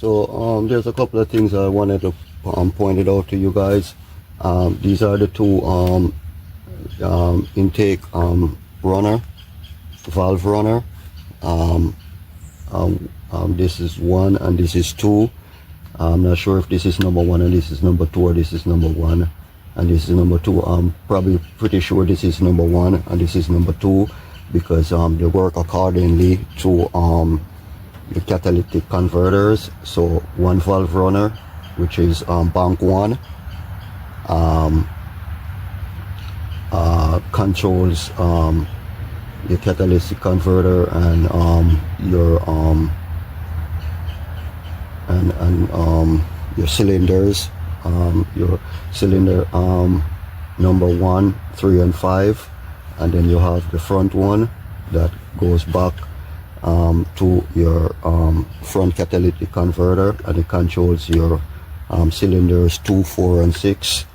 So there's a couple of things I wanted to point it out to you guys. These are the two intake runner, valve runner. This is one and this is two. I'm not sure if this is number one and this is number two, or this is number one and this is number two. I'm probably pretty sure this is number one and this is number two, because they work accordingly to the catalytic converters. So one valve runner, which is bank one, controls your catalytic converter and your cylinders, your cylinder number 1, 3 and 5, and then you have the front one that goes back to your front catalytic converter, and it controls your cylinders 2, 4 and 6.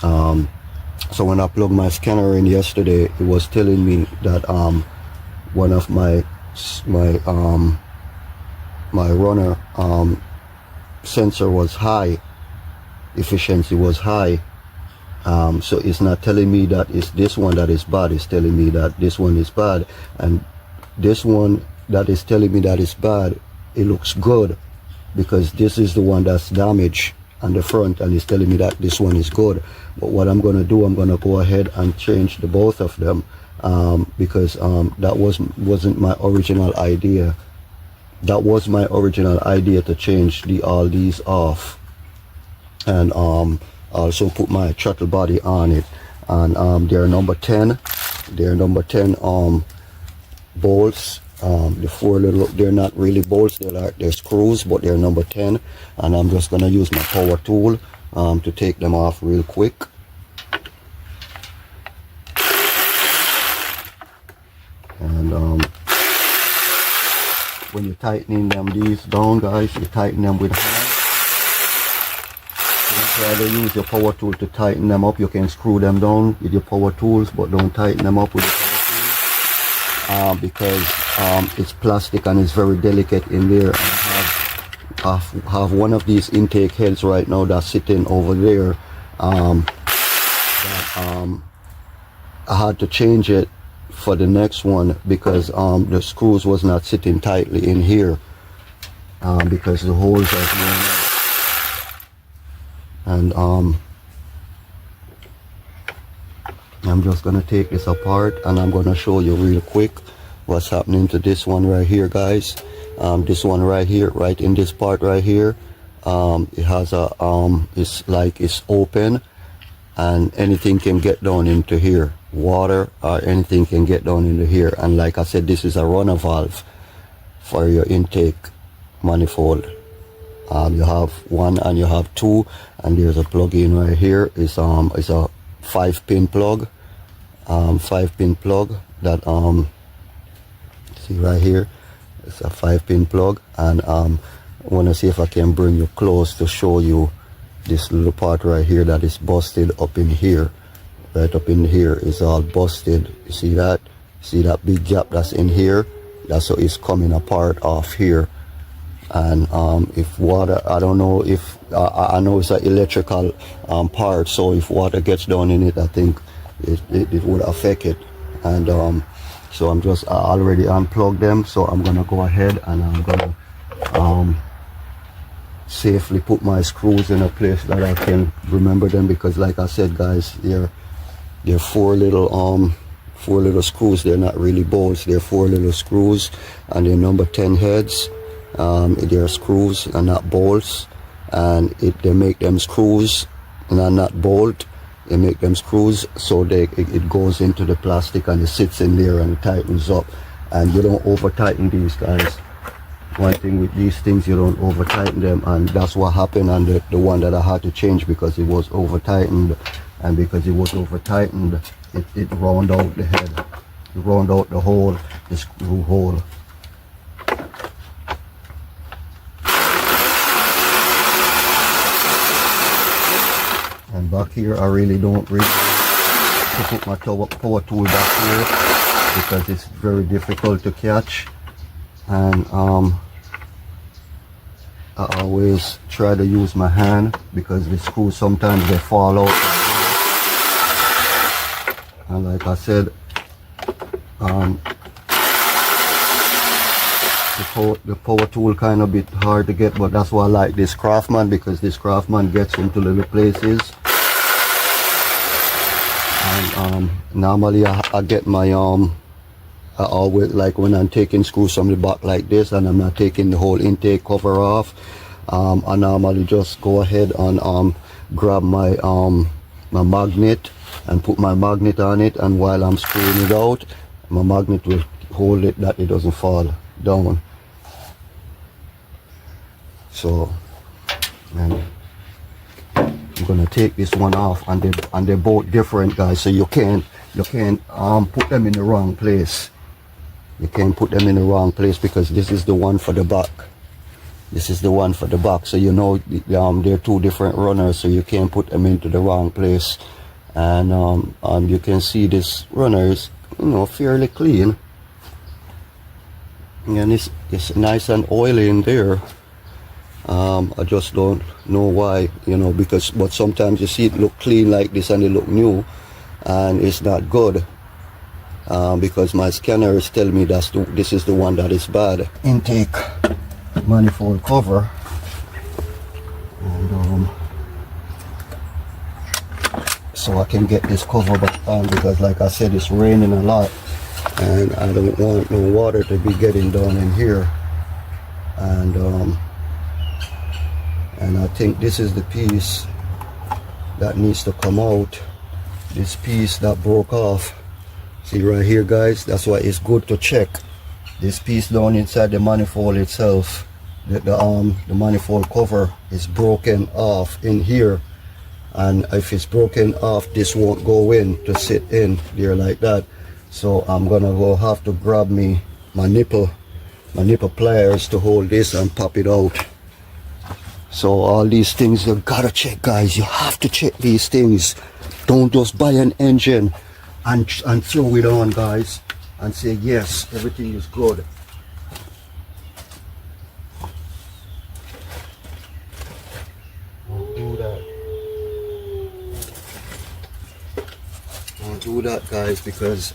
So when I plugged my scanner in yesterday, it was telling me that one of my runner sensor was high, efficiency was high. So it's not telling me that it's this one that is bad, it's telling me that this one is bad. And this one that is telling me that it's bad, it looks good, because this is the one that's damaged on the front, and it's telling me that this one is good. But what I'm going to do, I'm going to go ahead and change the both of them, because that wasn't my original idea. That was my original idea, to change all these off, and also put my throttle body on it. And they're number 10. They're number 10 bolts. The four little, they're not really bolts, they're screws, but they're number 10. And I'm just gonna use my power tool to take them off real quick. And when you're tightening these down, guys, you tighten them with hand. Don't try to use your power tool to tighten them up. You can screw them down with your power tools, but don't tighten them up with your power tools, because it's plastic and it's very delicate in there. I have one of these intake heads right now that's sitting over there. I had to change it for the next one, because the screws was not sitting tightly in here, because the holes are going out. And I'm just gonna take this apart, and I'm gonna show you real quick what's happening to this one right here, guys. This one right here, right in this part right here, it has a it's like it's open, and anything can get down into here. Water or anything can get down into here. And like I said, this is a runner valve for your intake manifold. You have one and you have two, and there's a plug-in right here. It's a 5-pin plug, 5-pin plug that see right here. It's a 5-pin plug, and I want to see if I can bring you close to show you this little part right here that is busted up in here. Right up in here is all busted. You see that? See that big gap that's in here? That's how it's coming apart off here. And if water, I don't know if I know it's an electrical part, so if water gets down in it, I think it would affect it. And so I already unplugged them, so I'm gonna go ahead and I'm gonna safely put my screws in a place that I can remember them, because like I said, guys, they're four little screws. They're not really bolts, they're 4 little screws, and they're number 10 heads. They're screws and not bolts, and they make them screws and not bolt. They make them screws, so it goes into the plastic and it sits in there and it tightens up. And you don't over tighten these, guys. One thing with these things, you don't over tighten them, and that's what happened on the one that I had to change, because it was over tightened. And because it was over tightened, it round out the head, it round out the hole, the screw hole. And back here, I really don't to put my power tool back here, because it's very difficult to catch. And I always try to use my hand because the screws sometimes they fall out. And like I said, the power tool kind of bit hard to get, but that's why I like this Craftsman, because this Craftsman gets into little places. And normally I get my I always like when I'm taking screws from the back like this and I'm not taking the whole intake cover off, I normally just go ahead and grab my my magnet and put my magnet on it, and while I'm screwing it out, my magnet will hold it that it doesn't fall down. So and I'm gonna take this one off, and they're both different, guys, so you can't put them in the wrong place. You can't put them in the wrong place because this is the one for the back. This is the one for the back, so you know they're two different runners, so you can't put them into the wrong place. And you can see this runner is, you know, fairly clean, and it's nice and oily in there. I just don't know why, you know, but sometimes you see it look clean like this and it look new, and it's not good. Because my scanner is telling me this is the one that is bad. Intake manifold cover, and so I can get this cover back on, because like I said, it's raining a lot and I don't want no water to be getting down in here. And I think this is the piece that needs to come out, this piece that broke off. See right here, guys, that's why it's good to check this piece down inside the manifold itself. The manifold cover is broken off in here, and if it's broken off, this won't go in to sit in there like that. So I'm gonna have to grab my nipple pliers to hold this and pop it out. So all these things you gotta check, guys. You have to check these things. Don't just buy an engine and throw it on, guys, and say yes, everything is good. Don't do that. Don't do that, guys, because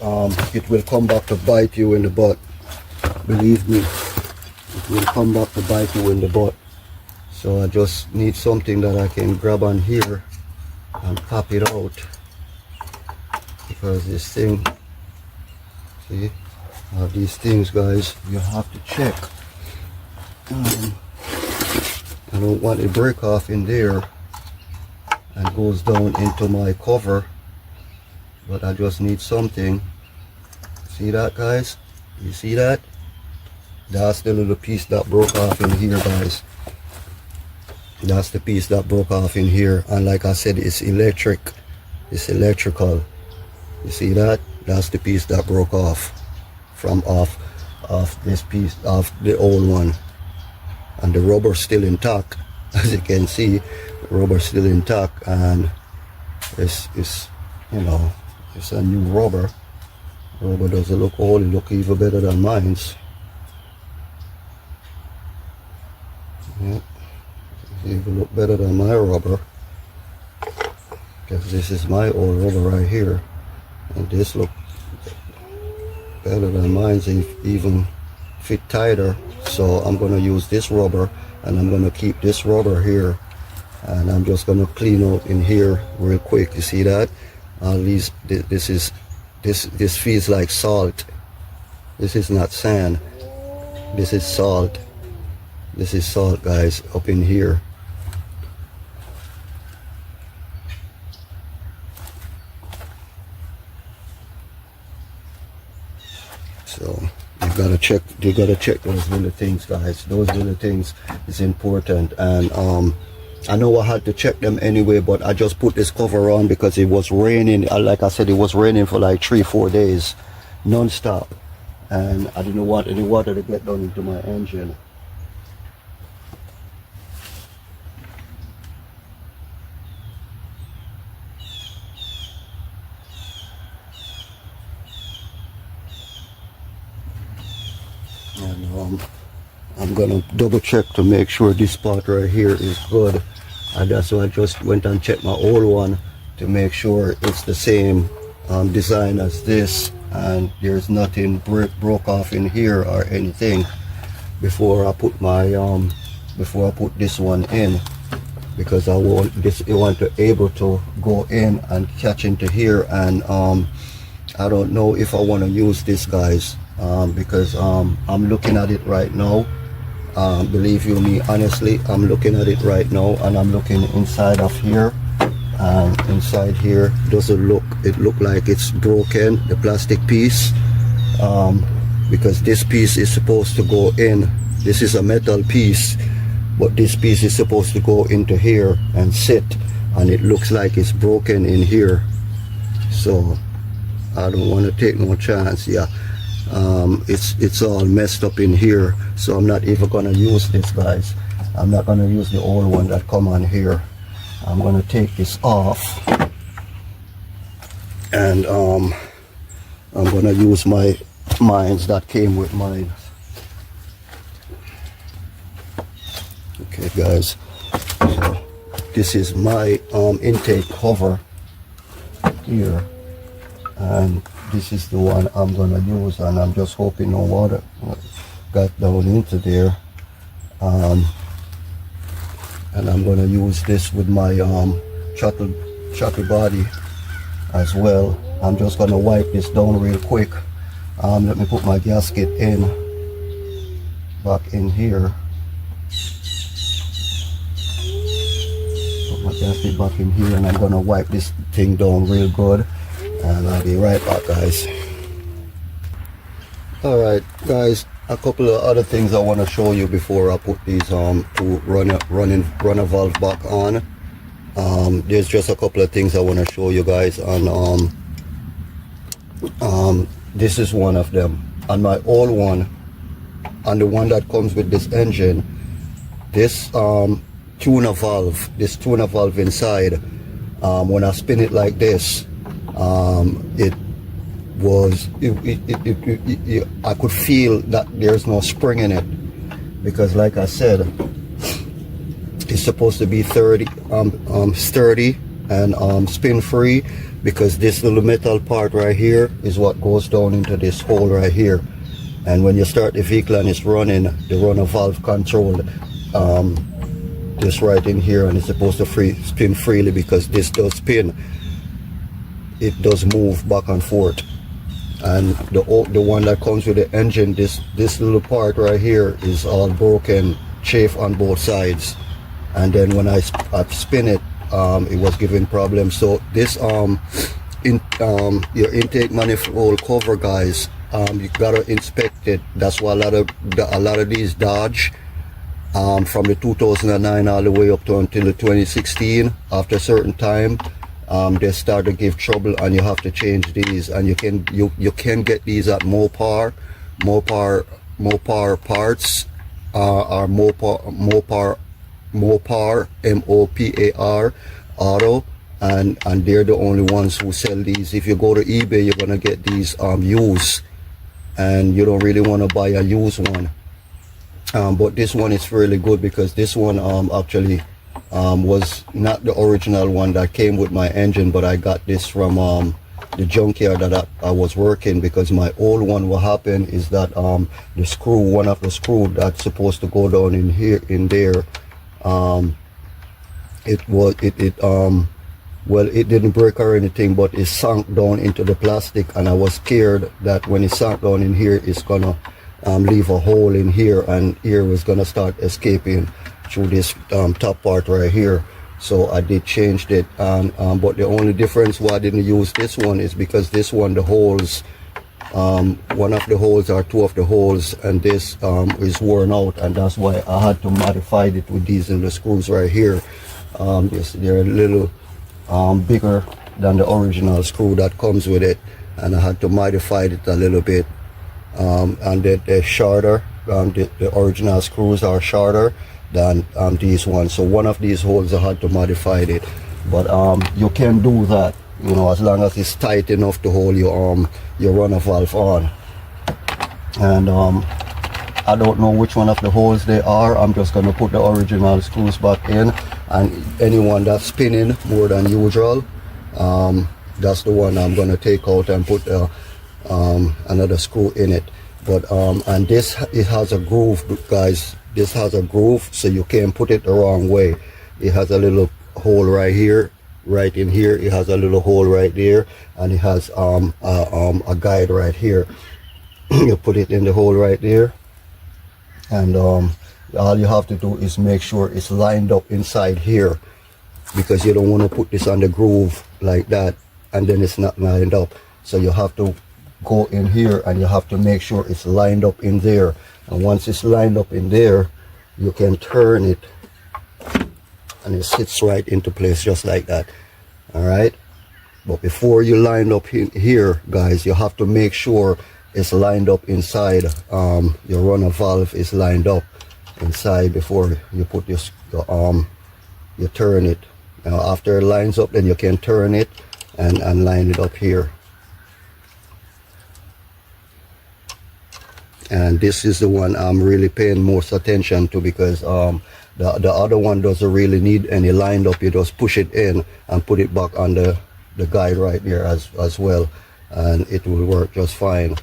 it will come back to bite you in the butt. Believe me, it will come back to bite you in the butt. So I just need something that I can grab on here and pop it out, because this thing, see, all these things, guys, you have to check. I don't want it to break off in there and goes down into my cover, but I just need something. See that, guys? You see that? That's the little piece that broke off in here, guys. That's the piece that broke off in here, and like I said, it's electric. It's electrical. You see that? That's the piece that broke off from off this piece, of the old one, and the rubber's still intact. As you can see, the rubber's still intact, and it's you know, it's a new rubber. Rubber doesn't look old, it look even better than mine's. Yep. Even look better than my rubber, because this is my old rubber right here, and this look better than mine's, even fit tighter. So I'm going to use this rubber, and I'm going to keep this rubber here, and I'm just going to clean out in here real quick. You see that? At least this feels like salt. This is not sand, this is salt. This is salt, guys, up in here. So you gotta check those little things, guys. Those little things is important. And I know I had to check them anyway, but I just put this cover on because it was raining. Like I said, it was raining for like 3-4 days non-stop, and I didn't want any water to get down into my engine. And I'm gonna double check to make sure this part right here is good, and that's why I just went and checked my old one to make sure it's the same design as this, and there's nothing broke off in here or anything before I put my before I put this one in, because I want to able to go in and catch into here. And I don't know if I want to use this, guys, because I'm looking at it right now. Believe you me, honestly, I'm looking at it right now, and I'm looking inside of here, and inside here doesn't look, it look like it's broken, the plastic piece, because this piece is supposed to go in. This is a metal piece, but this piece is supposed to go into here and sit, and it looks like it's broken in here. So I don't want to take no chance. Yeah, it's all messed up in here, so I'm not even gonna use this, guys. I'm not gonna use the old one that come on here. I'm gonna take this off, and I'm gonna use my mines that came with mine. Okay, guys, so this is my intake cover here, and this is the one I'm gonna use, and I'm just hoping no water got down into there. And I'm gonna use this with my shuttle body as well. I'm just gonna wipe this down real quick. Let me put my gasket in back in here. Put my gasket back in here, and I'm gonna wipe this thing down real good, and I'll be right back, guys. All right, guys, a couple of other things I want to show you before I put these two runner valve back on. There's just a couple of things I want to show you guys, and this is one of them. On my old one, and the one that comes with this engine, this tuner valve inside, when I spin it like this, I could feel that there's no spring in it, because like I said, it's supposed to be sturdy and spin free, because this little metal part right here is what goes down into this hole right here. And when you start the vehicle and it's running, the runner valve controlled this right in here, and it's supposed to spin freely, because this does spin. It does move back and forth. And the one that comes with the engine, this little part right here is all broken, chafe on both sides. And then when I spin it, it was giving problems. So this your intake manifold cover, guys, you gotta inspect it. That's why a lot of these Dodge, from the 2009 all the way up to until the 2016, after a certain time, they start to give trouble, and you have to change these. And you can get these at Mopar parts, or Mopar MOPAR auto, and they're the only ones who sell these. If you go to eBay, you're gonna get these used, and you don't really want to buy a used one. But this one is really good, because this one actually was not the original one that came with my engine, but I got this from the junkyard that I was working, because my old one, what happened is that the screw, one of the screw that's supposed to go down in here, in there, well, it didn't break or anything, but it sank down into the plastic, and I was scared that when it sank down in here, it's gonna leave a hole in here, and air was gonna start escaping through this top part right here. So I did change it, and but the only difference why I didn't use this one is because this one, the holes, one of the holes or two of the holes, and this is worn out, and that's why I had to modify it with these little screws right here. They're a little bigger than the original screw that comes with it, and I had to modify it a little bit, and they're shorter. The original screws are shorter than these ones. So one of these holes I had to modify it, but you can do that, you know, as long as it's tight enough to hold your runner valve on. And I don't know which one of the holes they are. I'm just going to put the original screws back in, and anyone that's spinning more than usual, that's the one I'm going to take out and put another screw in it. But and this, it has a groove, guys. This has a groove, so you can't put it the wrong way. It has a little hole right here, right in here. It has a little hole right there, and it has a guide right here. You put it in the hole right there, and all you have to do is make sure it's lined up inside here, because you don't want to put this on the groove like that and then it's not lined up. So you have to go in here and you have to make sure it's lined up in there, and once it's lined up in there, you can turn it and it sits right into place just like that. All right, but before you line up here, guys, you have to make sure it's lined up inside. Your runner valve is lined up inside before you put your you turn it. Now after it lines up, then you can turn it and line it up here. And this is the one I'm really paying most attention to, because the other one doesn't really need any lined up. You just push it in and put it back on the guide right there as well, and it will work just fine.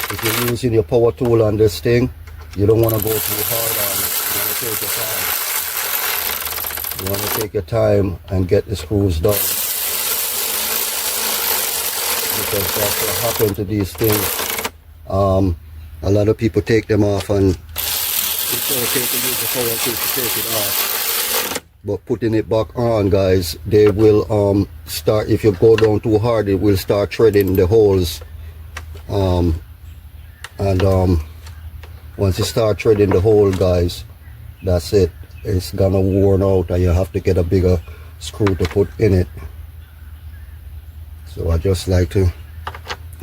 If you're using your power tool on this thing, you don't want to go too hard on it. You want to take your time. You want to take your time and get the screws done, because that's what happens to these things. A lot of people take them off, and it's okay to use the power tool to take it off. But putting it back on, guys, they will start, if you go down too hard, it will start threading the holes. Once you start threading the hole, guys, that's it. It's gonna worn out, and you have to get a bigger screw to put in it. So I just like to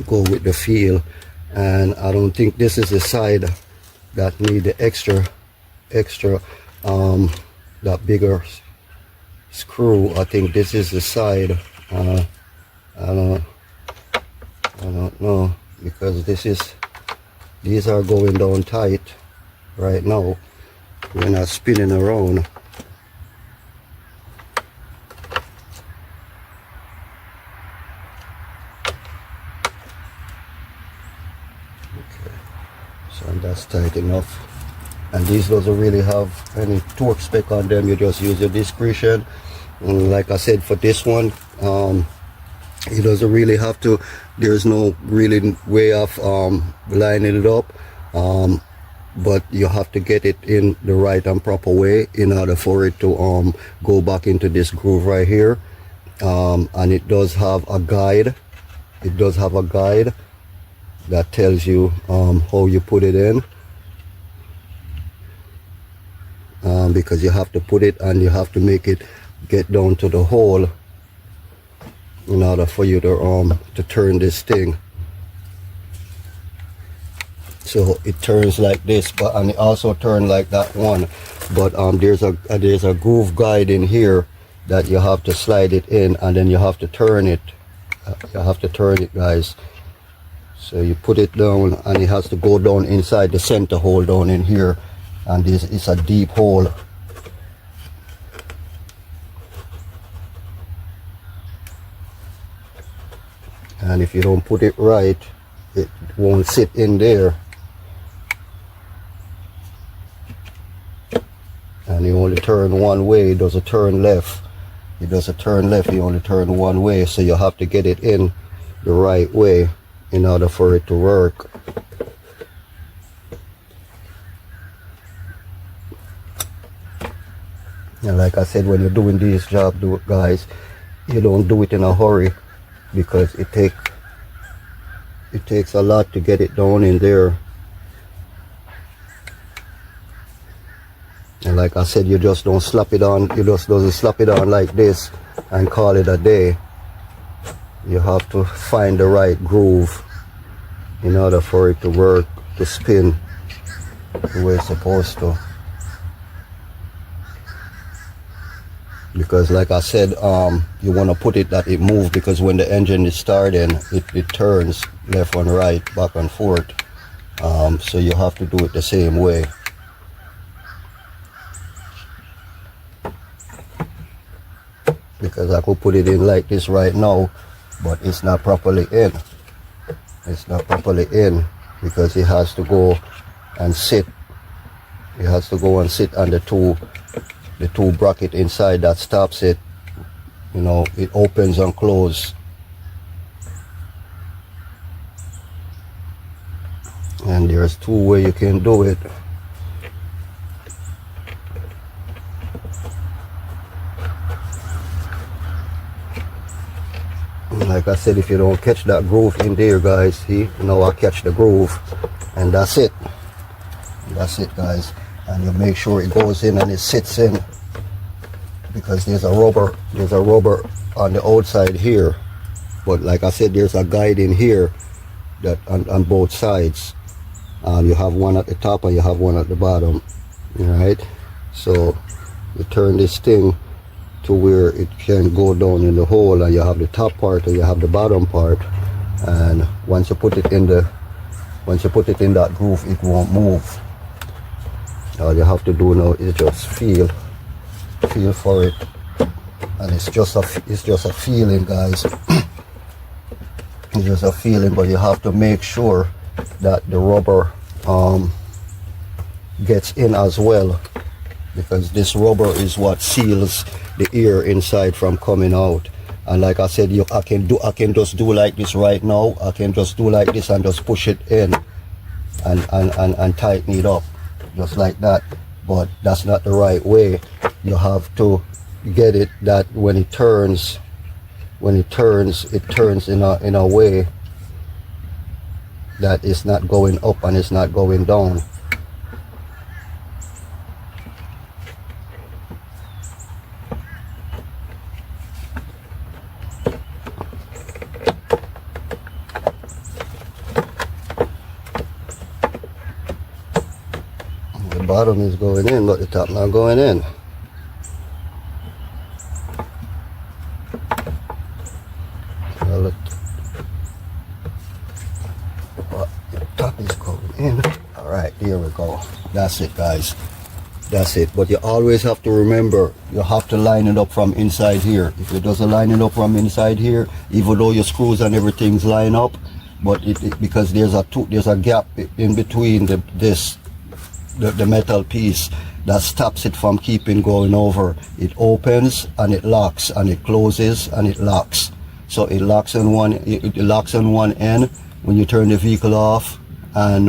go with the feel, and I don't think this is the side that need the extra that bigger screw. I think this is the side. I don't know, because these are going down tight right now. We're not spinning around. Okay, so that's tight enough. And these doesn't really have any torque spec on them. You just use your discretion. And like I said, for this one, it doesn't really have to. There's no really way of lining it up, but you have to get it in the right and proper way in order for it to go back into this groove right here. And it does have a guide. It does have a guide that tells you how you put it in, because you have to put it and you have to make it get down to the hole in order for you to turn this thing. So it turns like this, but and it also turns like that one. But there's a groove guide in here that you have to slide it in, and then you have to turn it. You have to turn it, guys. So you put it down, and it has to go down inside the center hole down in here, and this is a deep hole. And if you don't put it right, it won't sit in there. And you only turn one way. It doesn't turn left. It doesn't turn left. You only turn one way. So you have to get it in the right way in order for it to work. And like I said, when you're doing this job, guys, you don't do it in a hurry, because it takes a lot to get it down in there. And like I said, you just don't slap it on. You just don't slap it on like this and call it a day. You have to find the right groove in order for it to work, to spin the way it's supposed to. because like I said, you want to put it that it moves, because when the engine is starting, it turns left and right, back and forth. So you have to do it the same way. Because I could put it in like this right now, but it's not properly in. It's not properly in because it has to go and sit. It has to go and sit on the two bracket inside that stops it. You know, it opens and closes. And there's two ways you can do it. Like I said, if you don't catch that groove in there, guys, see, now I catch the groove, and that's it. That's it, guys. And you make sure it goes in and it sits in, because there's a rubber on the outside here, but like I said, there's a guide in here that on both sides. You have one at the top and you have one at the bottom. All right, so you turn this thing to where it can go down in the hole, and you have the top part and you have the bottom part, and once you put it in that groove, it won't move. All you have to do now is just feel for it, and it's just a feeling, guys. It's just a feeling, but you have to make sure that the rubber gets in as well, because this rubber is what seals the air inside from coming out. And like I said, I can just do like this right now. I can just do like this and just push it in and tighten it up just like that, but that's not the right way. You have to get it that when it turns it turns in a way that it's not going up and it's not going down. The bottom is going in, but the top not going in. Well, the top is going in. All right, there we go. That's it, guys. That's it. But you always have to remember, you have to line it up from inside here. If it doesn't line it up from inside here, even though your screws and everything's line up, but because there's a gap in between the metal piece that stops it from keeping going over. It opens and it locks, and it closes and it locks. So it locks on one end when you turn the vehicle off, and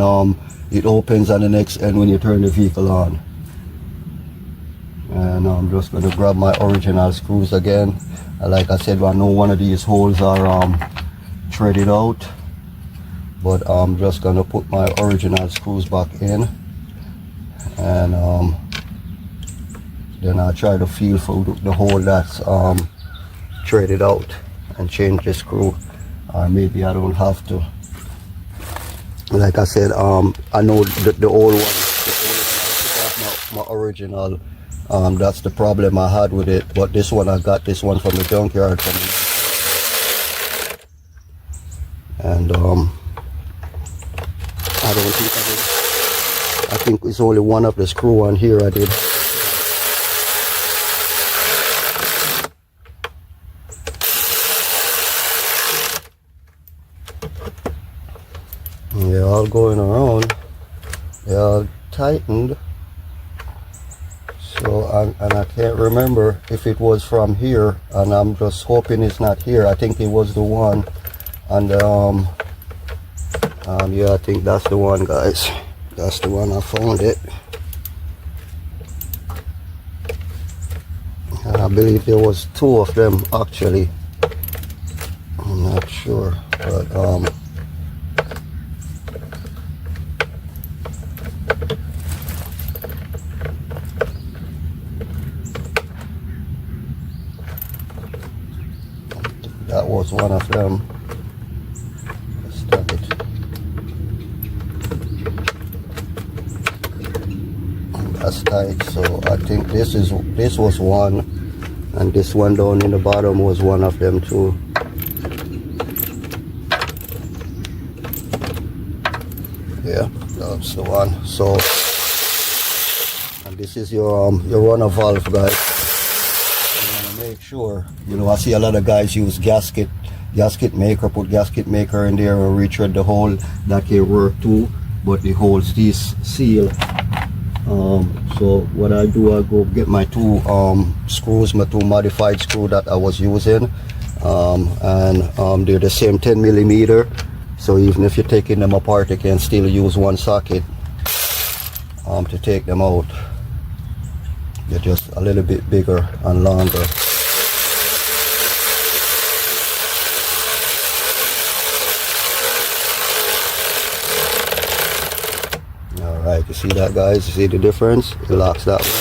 it opens on the next end when you turn the vehicle on. And I'm just going to grab my original screws again. Like I said, I know one of these holes are threaded out, but I'm just going to put my original screws back in, and then I'll try to feel for the hole that's threaded out and change the screw, or maybe I don't have to. Like I said, I know the old one, my original, that's the problem I had with it, but this one, I got this one from the junkyard and I think it's only one of the screw on here I did. They're all going around. They're all tightened. So and I can't remember if it was from here, and I'm just hoping it's not here. I think it was the one, and yeah, I think that's the one, guys. That's the one. I found it. And I believe there was two of them actually. I'm not sure, but that was one of them. Let's start it. That's tight. So I think this was one, And this one down in the bottom was one of them too. Yeah, that's the one. So, and this is your runner valve, guys. You want to make sure, you know, I see a lot of guys use gasket maker, put gasket maker in there or retread the hole. That can work too, but the holes this seal. So what I do, I go get my two screws, my two modified screw that I was using, and they're the same 10 millimeter. So even if you're taking them apart, you can still use one socket to take them out. They're just a little bit bigger and longer. Alright, you see that, guys? You see the difference? It locks that one.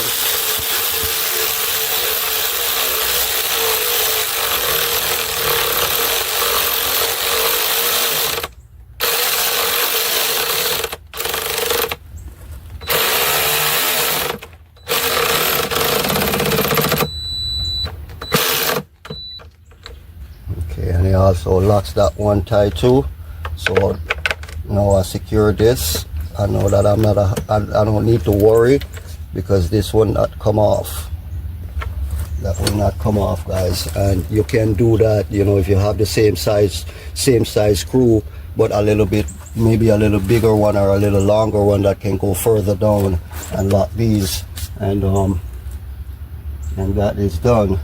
Okay, and it also locks that one tight too. So now I secure this. I know that I don't need to worry, because this will not come off. That will not come off, guys. And you can do that, you know, if you have the same size screw, but a little bit, maybe a little bigger one or a little longer one that can go further down and lock these. And that is done.